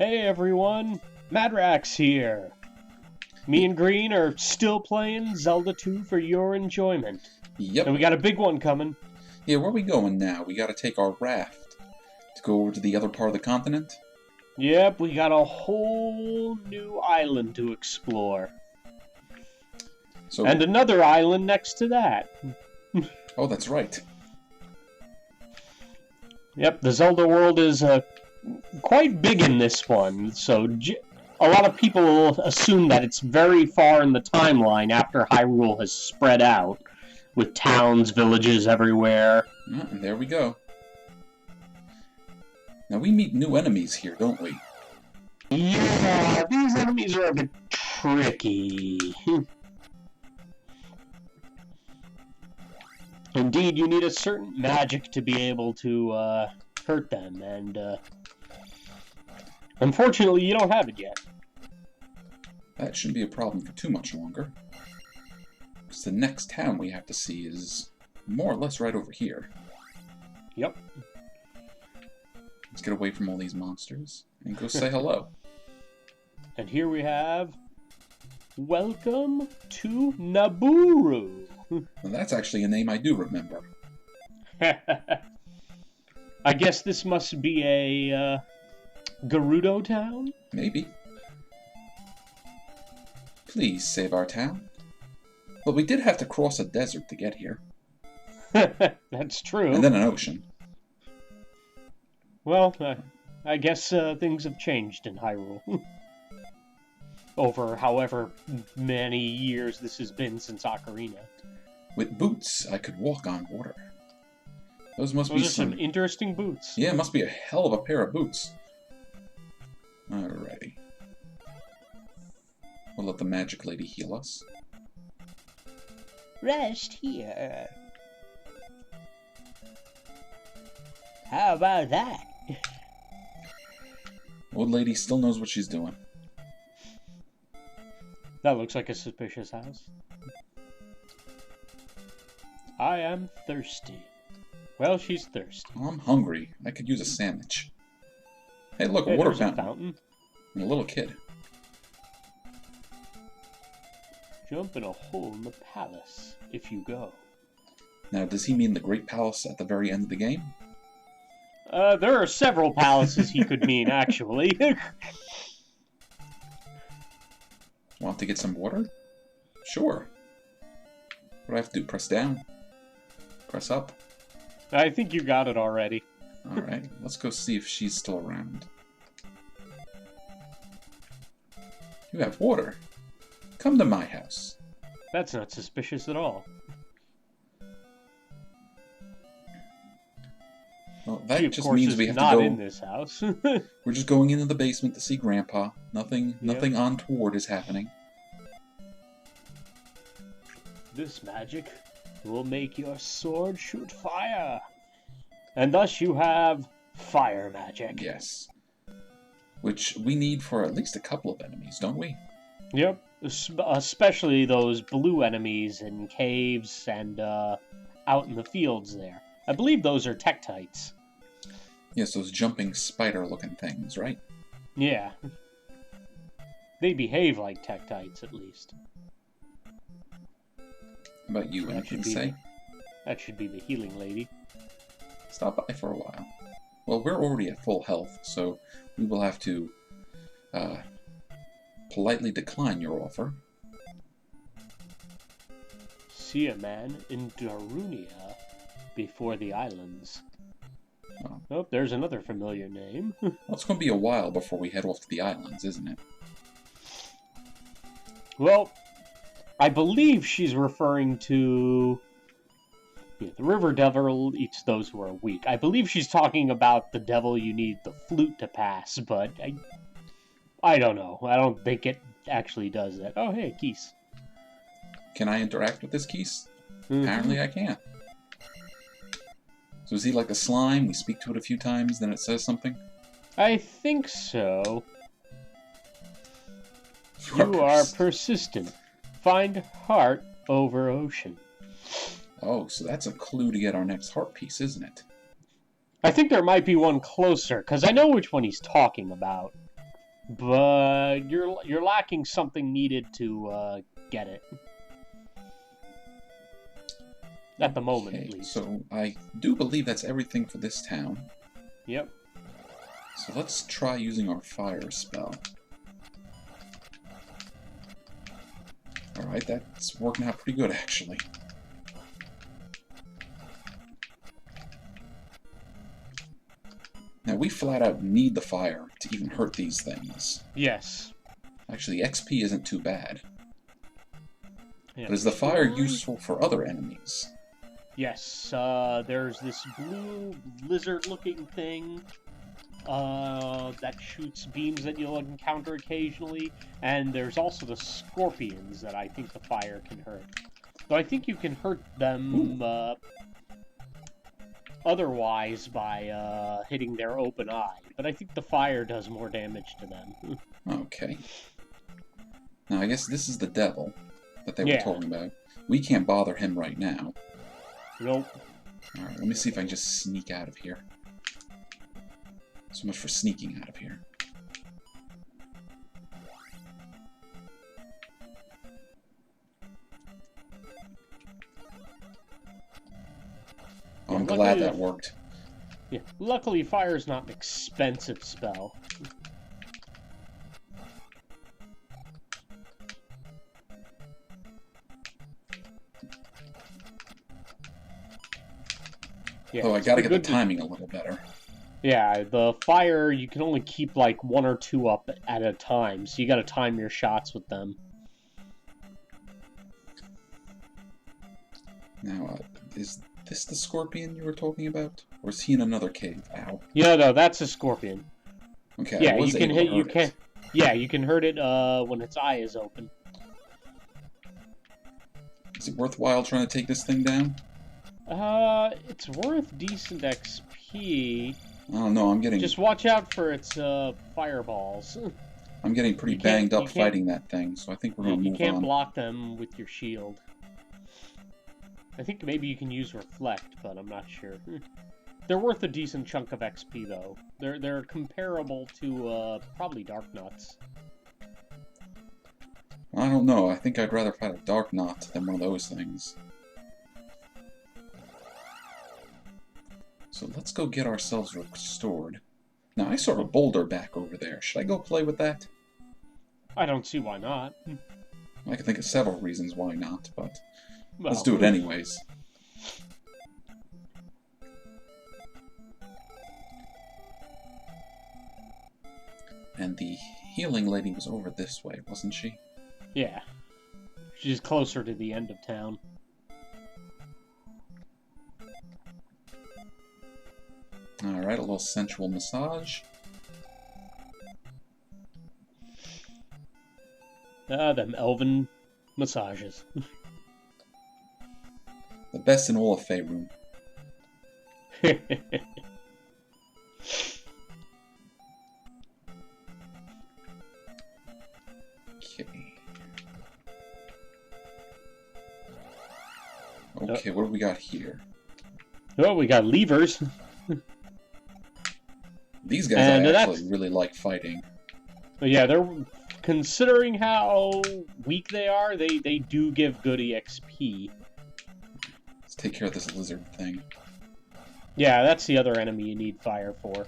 Hey everyone, Madrax here. Me and Green are still playing Zelda 2 for your enjoyment. Yep. And we got a big one coming. Yeah, where are we going now? We gotta take our raft to go over to the other part of the continent? Yep, we got a whole new island to explore. So, And another island next to that. oh, that's right. Yep, the Zelda world is quite big in this one, so a lot of people assume that it's very far in the timeline after Hyrule has spread out, with towns, villages everywhere. And there we go. Now we meet new enemies here, don't we? Yeah, these enemies are a bit tricky. Indeed, you need a certain magic to be able to hurt them, and unfortunately you don't have it yet. That shouldn't be a problem for too much longer. Because the next town we have to see is more or less right over here. Yep. Let's get away from all these monsters and go say hello. And here we have... Welcome to Nabooru! Well, that's actually a name I do remember. I guess this must be a Gerudo town? Maybe. Please save our town. Well, we did have to cross a desert to get here. That's true. And then an ocean. Well, I guess things have changed in Hyrule. Over however many years this has been since Ocarina. With boots, I could walk on water. Those must be some interesting boots. Yeah, it must be a hell of a pair of boots. Alrighty. We'll let the magic lady heal us. Rest here. How about that? Old lady still knows what she's doing. That looks like a suspicious house. I am thirsty. Well, she's thirsty. Oh, I'm hungry. I could use a sandwich. Hey, look, Hey, a water there's fountain. A fountain. And a little kid. Jump in a hole in the palace, if you go. Now, does he mean the Great Palace at the very end of the game? There are several palaces he could mean, actually. Want to get some water? Sure. What do I have to do? Press down? Press up? I think you got it already. Alright, let's go see if she's still around. You have water. Come to my house. That's not suspicious at all. Well, that She, of just course, means is we have not to go. in this house. We're just going into the basement to see Grandpa. Nothing untoward is happening. This magic will make your sword shoot fire. And thus you have fire magic. Yes. Which we need for at least a couple of enemies, don't we? Yep. Especially those blue enemies in caves and out in the fields there. I believe those are Tektites. Yes, those jumping spider-looking things, right? Yeah. They behave like Tektites, at least. How about you, anything to say? That should be the healing lady. Stop by for a while. Well, we're already at full health, so we will have to politely decline your offer. See a man in Darunia before the islands. Oh, there's another familiar name. Well, it's going to be a while before we head off to the islands, isn't it? Well, I believe she's referring to... Yeah, the river devil eats those who are weak. I believe she's talking about the devil you need the flute to pass, but I don't know. I don't think it actually does that. Oh, hey, Keese. Can I interact with this Keese? Mm-hmm. Apparently I can. So is he like a slime? We speak to it a few times, then it says something? I think so. You are persistent. Find heart over ocean. Oh, so that's a clue to get our next heart piece, isn't it? I think there might be one closer, because I know which one he's talking about but you're lacking something needed to get it. At the moment, at least. So I do believe that's everything for this town. Yep. So let's try using our fire spell. Alright, that's working out pretty good, actually. Now, we flat out need the fire to even hurt these things. Yes. Actually, XP isn't too bad. Yeah. But is the fire useful for other enemies? Yes. There's this blue lizard-looking thing that shoots beams that you'll encounter occasionally, and there's also the scorpions that I think the fire can hurt. Though I think you can hurt them otherwise by hitting their open eye, but I think the fire does more damage to them. Okay. Now, I guess this is the devil that they were Yeah. talking about. We can't bother him right now. Nope. Alright, let me see if I can just sneak out of here. So much for sneaking out of here. Oh, I'm glad that worked. Yeah. Luckily, fire's not an expensive spell. Yeah, Oh, I gotta get the timing a little better. Yeah, the fire, you can only keep like 1 or 2 up at a time, so you gotta time your shots with them. Now, is this the scorpion you were talking about? Or is he in another cave? Ow. Yeah, no, that's a scorpion. Okay, Yeah, I was you can able hit. to You hurt can. it. Yeah, you can hurt it when its eye is open. Is it worthwhile trying to take this thing down? It's worth decent XP. I don't know, I'm getting... Just watch out for its fireballs. I'm getting pretty banged up fighting that thing, so I think we're gonna move on. You can't block them with your shield. I think maybe you can use Reflect, but I'm not sure. They're worth a decent chunk of XP, though. They're comparable to probably Dark Nuts. I don't know, I think I'd rather fight a Dark Knot than one of those things. So let's go get ourselves restored. Now, I saw a boulder back over there. Should I go play with that? I don't see why not. I can think of several reasons why not, but Well, let's do it anyways. And the healing lady was over this way, wasn't she? Yeah. She's closer to the end of town. Alright, a little sensual massage. Them elven massages. The best in all of Faerun. Okay, what do we got here? Oh, we got levers. These guys actually really like fighting. Yeah, they're considering how weak they are. They do give good EXP. Let's take care of this lizard thing. Yeah, that's the other enemy you need fire for.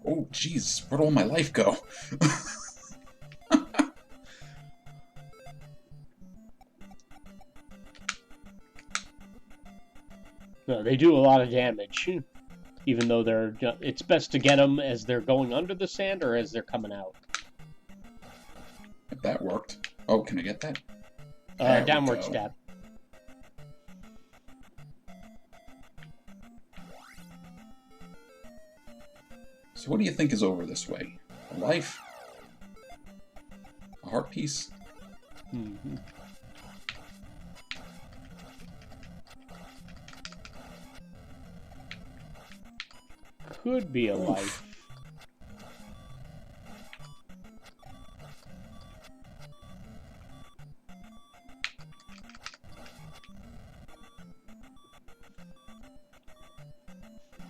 Oh, jeez, where'd all my life go? No, they do a lot of damage, even though it's best to get them as they're going under the sand or as they're coming out. If that worked. Oh, can I get that? Downward stab. So what do you think is over this way? A life? A heart piece? Mm-hmm. Could be a life.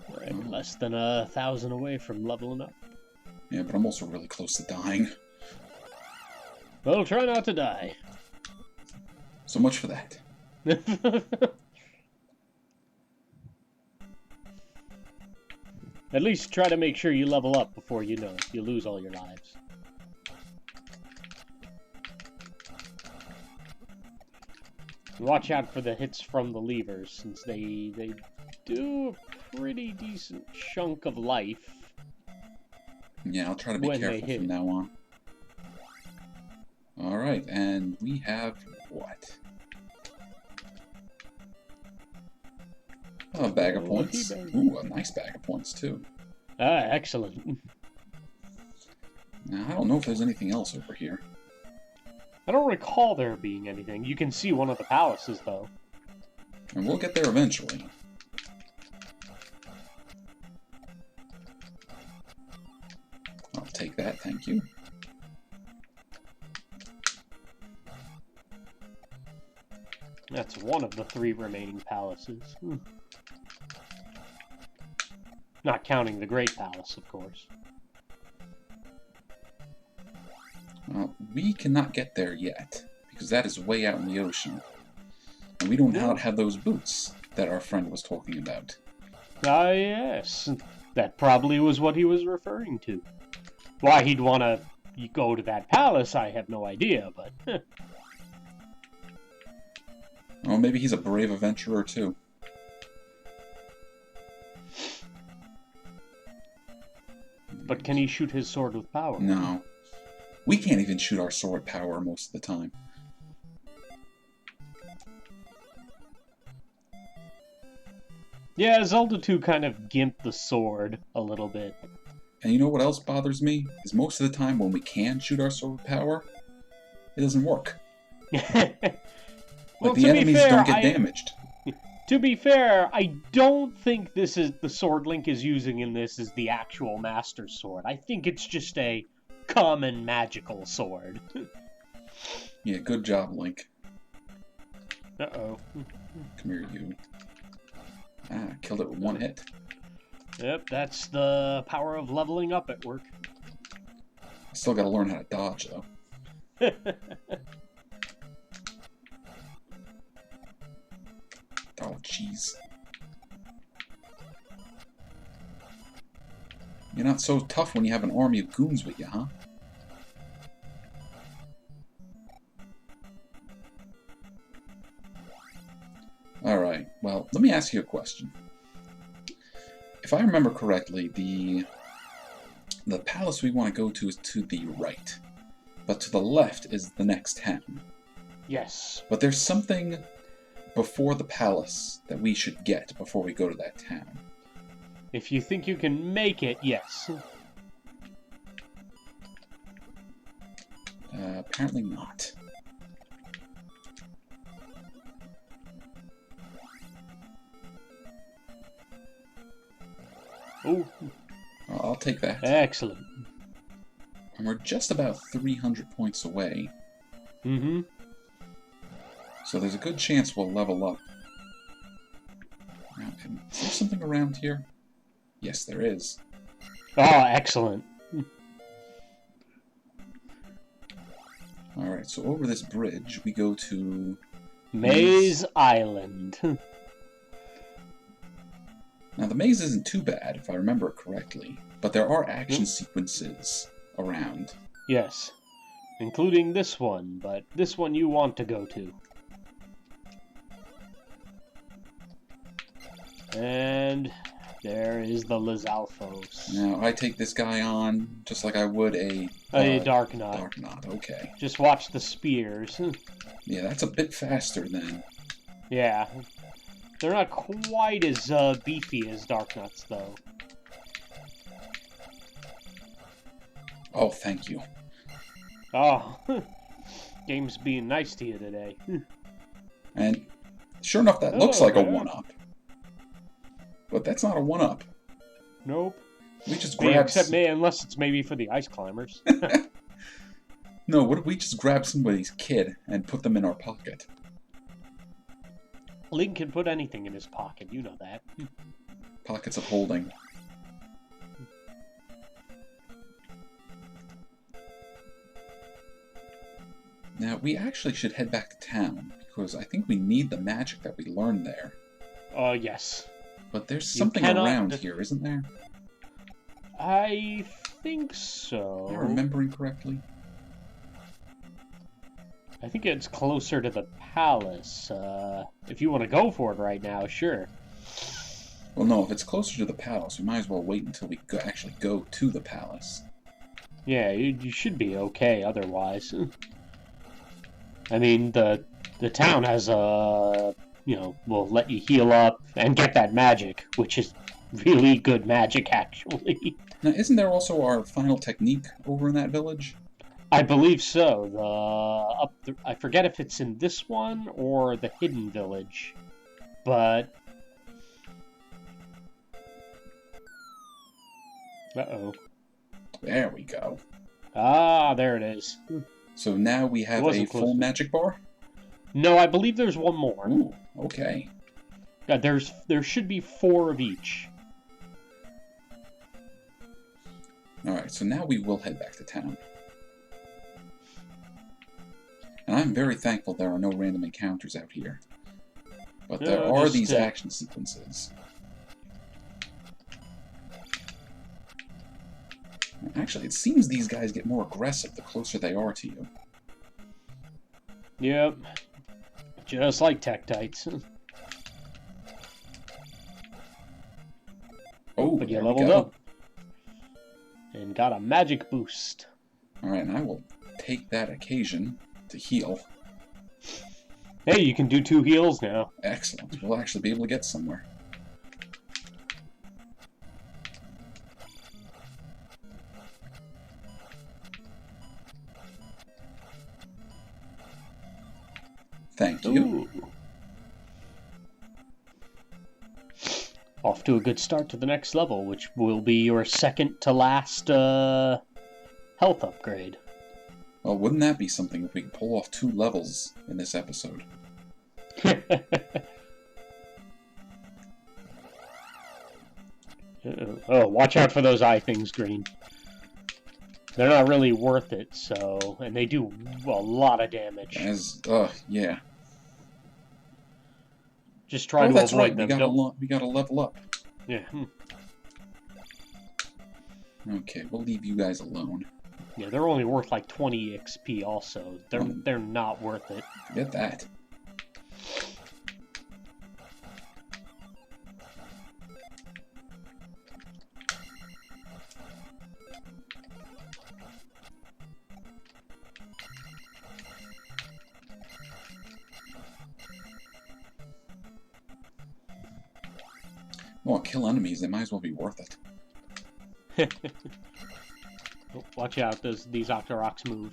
We're less than 1,000 away from leveling up. Yeah, but I'm also really close to dying. Well, try not to die. So much for that. At least try to make sure you level up before you lose all your lives. Watch out for the hits from the levers, since they do a pretty decent chunk of life. Yeah, I'll try to be careful from now on. Alright, and we have what? A bag of points. Ooh, a nice bag of points, too. Ah, excellent. Now, I don't know if there's anything else over here. I don't recall there being anything. You can see one of the palaces, though. And we'll get there eventually. I'll take that, thank you. That's one of the 3 remaining palaces. Not counting the Great Palace, of course. Well, we cannot get there yet, because that is way out in the ocean. And we don't have those boots that our friend was talking about. Ah, yes. That probably was what he was referring to. Why he'd want to go to that palace, I have no idea, but... Well, maybe he's a brave adventurer, too. But can he shoot his sword with power? No. We can't even shoot our sword power most of the time. Yeah, Zelda 2 kind of gimped the sword a little bit. And you know what else bothers me? Is most of the time when we can shoot our sword power, it doesn't work. Well, the enemies don't get damaged. To be fair, I don't think this is the sword Link is using in this is the actual Master Sword. I think it's just a common magical sword. Yeah, good job, Link. Uh-oh. Come here, you. Ah, killed it with one hit. Yep, that's the power of leveling up at work. I still gotta learn how to dodge, though. Oh, jeez. You're not so tough when you have an army of goons with you, huh? Alright, well, let me ask you a question. If I remember correctly, the palace we want to go to is to the right. But to the left is the next town. Yes. But there's something before the palace that we should get before we go to that town. If you think you can make it, yes. Apparently not. Oh. I'll take that. Excellent. And we're just about 300 points away. Mm-hmm. So there's a good chance we'll level up. Now, is there something around here? Yes, there is. Oh, excellent. Alright, so over this bridge, we go to... Maze Island. Now, the maze isn't too bad, if I remember it correctly. But there are action sequences around. Yes. Including this one, but this one you want to go to. And there is the Lizalfos. Now, I take this guy on just like I would a Dark Knot. Dark Knot, okay. Just watch the spears. Yeah, that's a bit faster than... Yeah. They're not quite as beefy as Dark Knots, though. Oh, thank you. Oh. Game's being nice to you today. And sure enough, that looks like a 1-up. But that's not a 1-up. Nope. We just Me, grab... except me, unless it's maybe for the ice climbers. No, what if we just grab somebody's kid and put them in our pocket? Link can put anything in his pocket, you know that. Pockets of holding. Now, we actually should head back to town, because I think we need the magic that we learned there. Yes. But there's You something cannot around here, isn't there? I think so. Am I remembering correctly? I think it's closer to the palace. If you want to go for it right now, sure. Well, no, if it's closer to the palace, we might as well wait until we actually go to the palace. Yeah, you should be okay otherwise. I mean, the town has will let you heal up and get that magic, which is really good magic, actually. Now, isn't there also our final technique over in that village? I believe so. I forget if it's in this one or the hidden village, but uh-oh. There we go. Ah, there it is. So now we have a full magic bar? No, I believe there's one more. Ooh, okay. Yeah, there should be 4 of each. Alright, so now we will head back to town. And I'm very thankful there are no random encounters out here. But there are these action sequences. Actually, it seems these guys get more aggressive the closer they are to you. Yep. Just like Tektites. Oh, but you leveled up. And got a magic boost. Alright, and I will take that occasion to heal. Hey, you can do 2 heals now. Excellent. We'll actually be able to get somewhere. Thank you. Ooh. Off to a good start to the next level, which will be your second to last health upgrade. Well, wouldn't that be something if we could pull off 2 levels in this episode? Oh, watch out for those eye things, Green. They're not really worth it, and they do a lot of damage. Yeah. Just try to that's avoid right. them. We gotta level up. Yeah. Okay, we'll leave you guys alone. Yeah, they're only worth like 20 XP also. They're not worth it. Forget that. Well, kill enemies, they might as well be worth it. Watch out, these Octoroks move.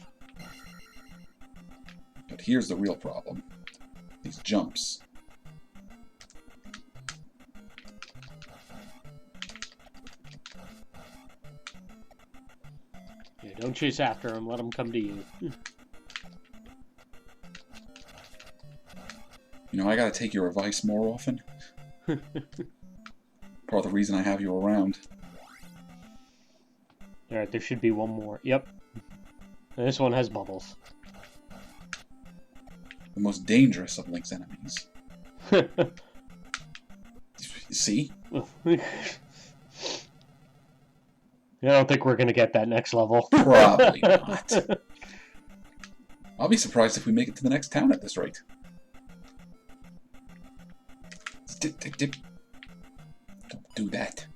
But here's the real problem. These jumps. Yeah, don't chase after them, let them come to you. You know, I gotta take your advice more often. Part of the reason I have you around. Alright, there should be one more. Yep. And this one has bubbles. The most dangerous of Link's enemies. See? I don't think we're gonna get that next level. Probably not. I'll be surprised if we make it to the next town at this rate. Dip, dip, dip. Don't do that.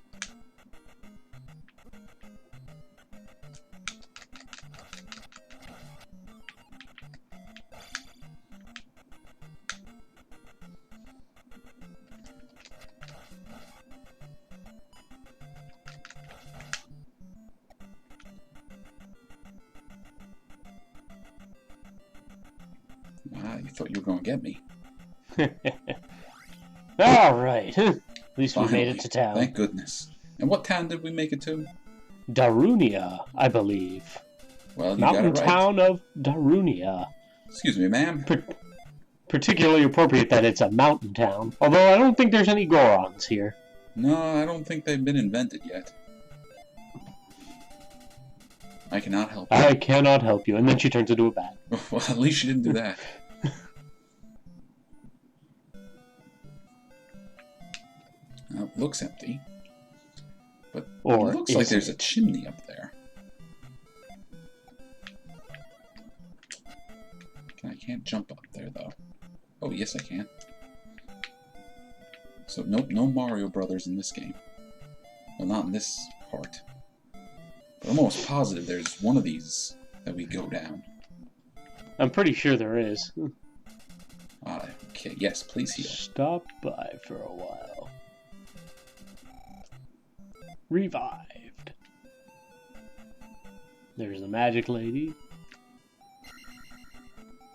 Ah, you thought you were going to get me. Alright. At least we Finally. made it to town. Thank goodness. And what town did we make it to? Darunia, I believe. Well, you Mountain got it right. town of Darunia. Excuse me, ma'am. Particularly appropriate that it's a mountain town. Although I don't think there's any Gorons here. No, I don't think they've been invented yet. I cannot help you. I cannot help you. And then she turns into a bat. Well, at least she didn't do that. It looks empty. But Or it looks like there's a chimney up there. I can't jump up there, though. Oh, yes, I can. So, nope, no Mario Brothers in this game. Well, not in this part. But I'm almost positive there's one of these that we go down. I'm pretty sure there is. Okay, yes, please heal. Stop by for a while. Revived. There's the magic lady.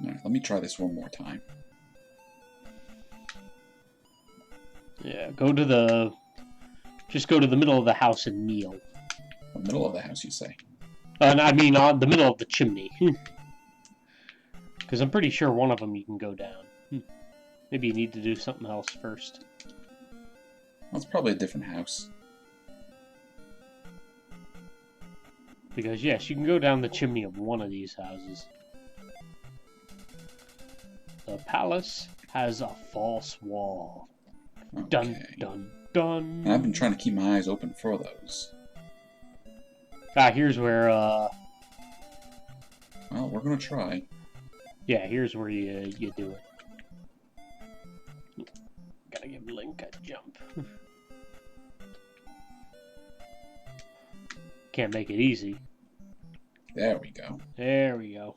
Alright, let me try this one more time. Yeah, just go to the middle of the house and kneel. The middle of the house, you say? I mean, on the middle of the chimney. Because I'm pretty sure one of them you can go down. Maybe you need to do something else first. Well, it's probably a different house. Because, yes, you can go down the chimney of one of these houses. The palace has a false wall. Okay. Dun, dun, dun. And I've been trying to keep my eyes open for those. Here's where, Well, we're gonna try. yeah, here's where you do it. Gotta give Link a jump. Can't make it easy. There we go. There we go.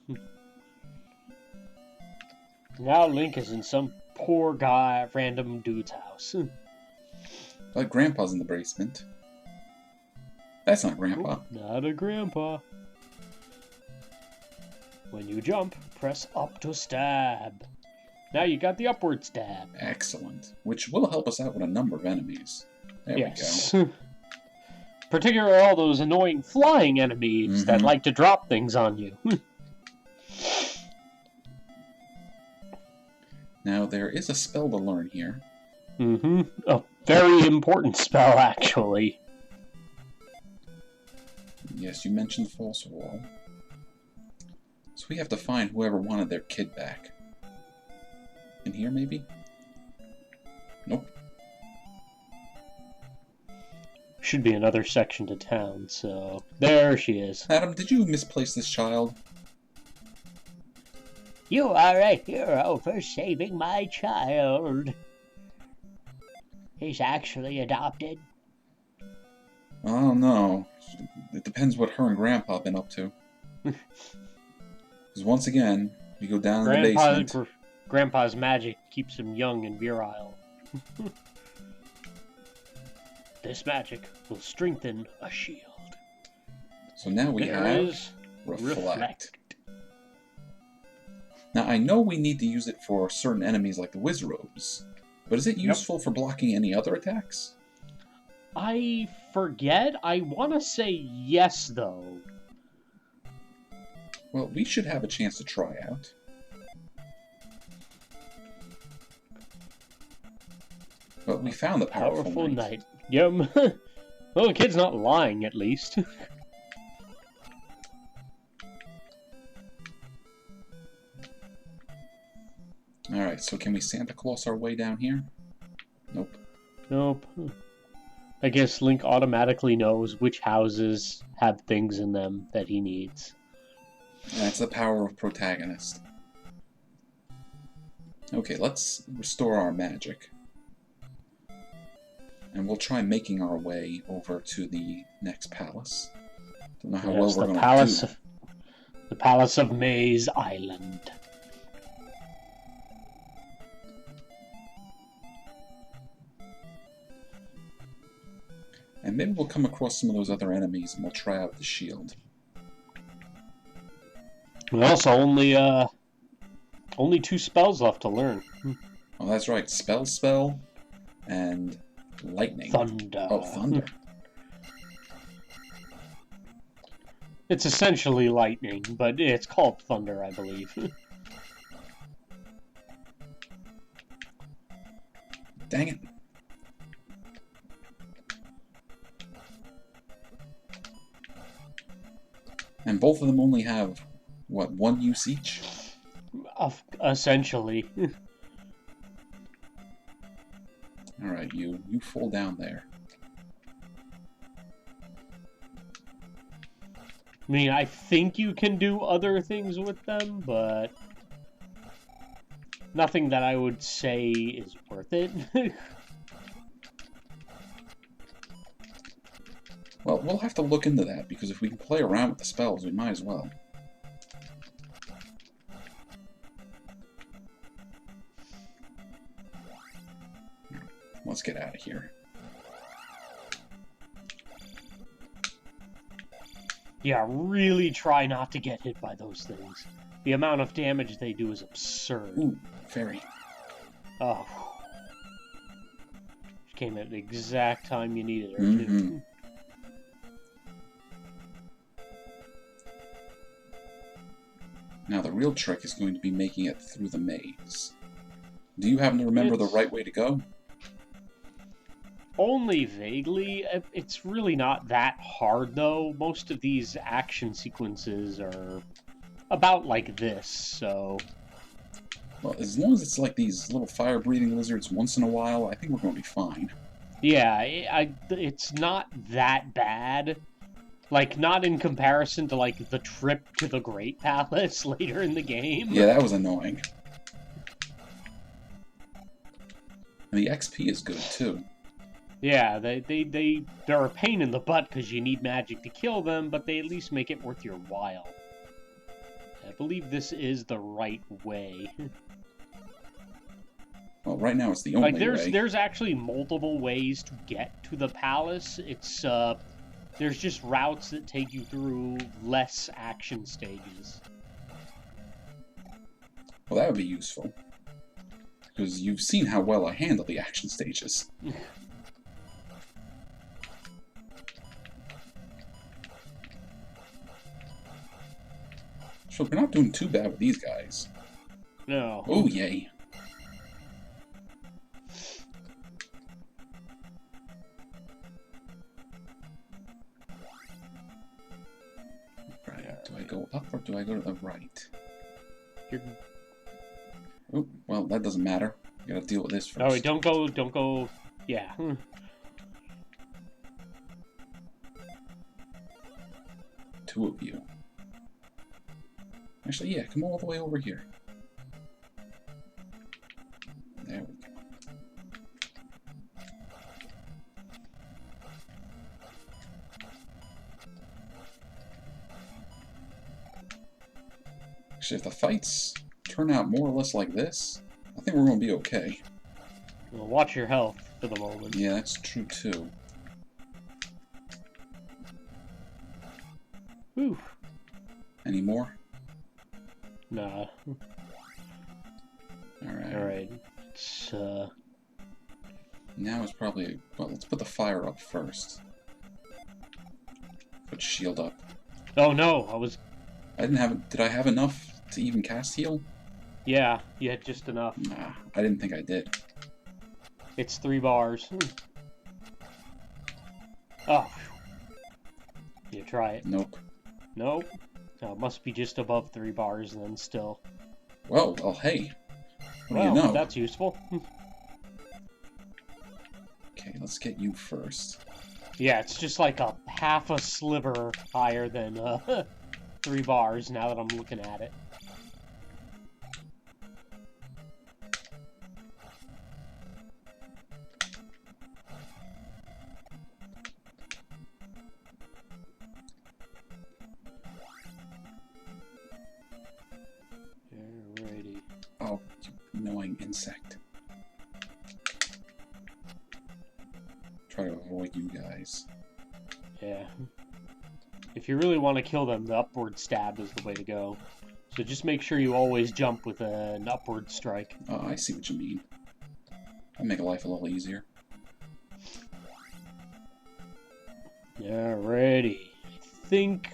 Now Link is in some poor guy, random dude's house. But Grandpa's in the basement. That's not Grandpa. Not a grandpa. When you jump, press up to stab. Now you got the upward stab. Excellent. Which will help us out with a number of enemies. There Yes. we go. Particularly all those annoying flying enemies that like to drop things on you. Now, there is a spell to learn here. A very important spell, actually. Yes, you mentioned false wall. So we have to find whoever wanted their kid back. In here, maybe? Nope. Should be another section to town, so... There she is. Adam, did you misplace this child? You are a hero for saving my child. He's actually adopted. I don't know. It depends what her and Grandpa have been up to. Because once again, we go down in the basement. Grandpa's magic keeps him young and virile. This magic will strengthen a shield. So now we There have is Reflect. Now I know we need to use it for certain enemies like the Wizrobes, but is it useful for blocking any other attacks? I forget. I want to say yes, though. Well, we should have a chance to try out. But we found the powerful knight. Yep. Well, the kid's not lying, at least. Alright, so can we Santa Claus our way down here? Nope. Nope. I guess Link automatically knows which houses have things in them that he needs. That's the power of protagonist. Okay, let's restore our magic. And we'll try making our way over to the next palace. Don't know how well we're going to do. The Palace of Maze Island. And maybe we'll come across some of those other enemies and we'll try out the shield. And also, only 2 spells left to learn. Oh, that's right. Spell, and lightning. Thunder. Oh, thunder. It's essentially lightning, but it's called thunder, I believe. Dang it. And both of them only have, what, 1 use each? Essentially. Alright, you fall down there. I mean, I think you can do other things with them, but nothing that I would say is worth it. Well, we'll have to look into that, because if we can play around with the spells, we might as well. Let's get out of here. Yeah, really try not to get hit by those things. The amount of damage they do is absurd. Ooh, fairy. Oh. She came at the exact time you needed her, Mm-hmm. too. Now the real trick is going to be making it through the maze. Do you happen to remember the right way to go? Only vaguely. It's really not that hard, though. Most of these action sequences are about like this, so... Well, as long as it's like these little fire-breathing lizards once in a while, I think we're going to be fine. Yeah, it's not that bad. Like, not in comparison to, like, the trip to the Great Palace later in the game. Yeah, that was annoying. And the XP is good, too. Yeah, they're a pain in the butt because you need magic to kill them, but they at least make it worth your while. I believe this is the right way. Well, right now it's the only way. There's actually multiple ways to get to the palace. It's, there's just routes that take you through less action stages. Well, that would be useful. Because you've seen how well I handle the action stages. So we're not doing too bad with these guys. No. Oh, yay. Right, do I go up or do I go to the right? Oh, well, that doesn't matter. I gotta deal with this first. Oh, wait, don't go, yeah. Two of you. Actually, yeah, come all the way over here. There we go. Actually, if the fights turn out more or less like this, I think we're going to be okay. Well, watch your health for the moment. Yeah, that's true too. Whew. Any more? Nah. Alright. Alright. It's, Now it's probably... Well, let's put the fire up first. Put shield up. Oh no, I didn't have... Did I have enough to even cast heal? Yeah, you had just enough. Nah, I didn't think I did. It's 3 bars. Oh. You try it. Nope. Nope. No, it must be just above 3 bars then still. Well, hey. What Well, do you know? that's useful. Okay, let's get you first. Yeah, it's just like a half a sliver higher than 3 bars now that I'm looking at it. Alrighty. Oh, you annoying insect. Try to avoid you guys. Yeah. If you really want to kill them, the upward stab is the way to go. So just make sure you always jump with an upward strike. Oh, I see what you mean. That'll make life a little easier. Alrighty. I think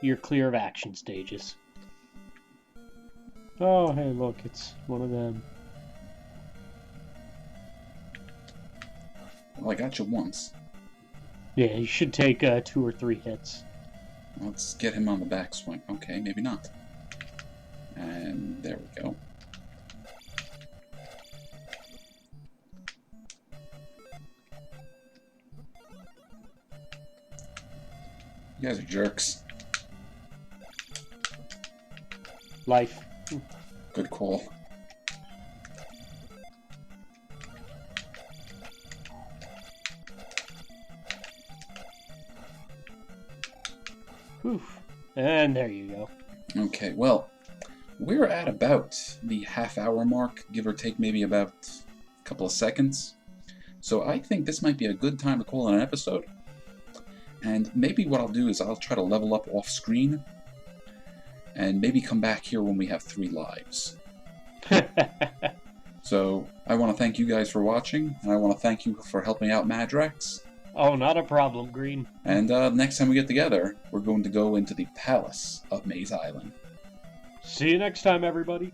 you're clear of action stages. Oh, hey, look, it's one of them. Well, I got you once. Yeah, you should take 2 or 3 hits. Let's get him on the backswing. Okay, maybe not. And there we go. You guys are jerks. Life. Good call. Whew. And there you go. Okay, well, we're at about the half-hour mark, give or take maybe about a couple of seconds. So I think this might be a good time to call it an episode. And maybe what I'll do is I'll try to level up off-screen, and maybe come back here when we have 3 lives. So I want to thank you guys for watching, and I want to thank you for helping out Madrax. Oh, not a problem, Green. And next time we get together, we're going to go into the Palace of Maze Island. See you next time, everybody.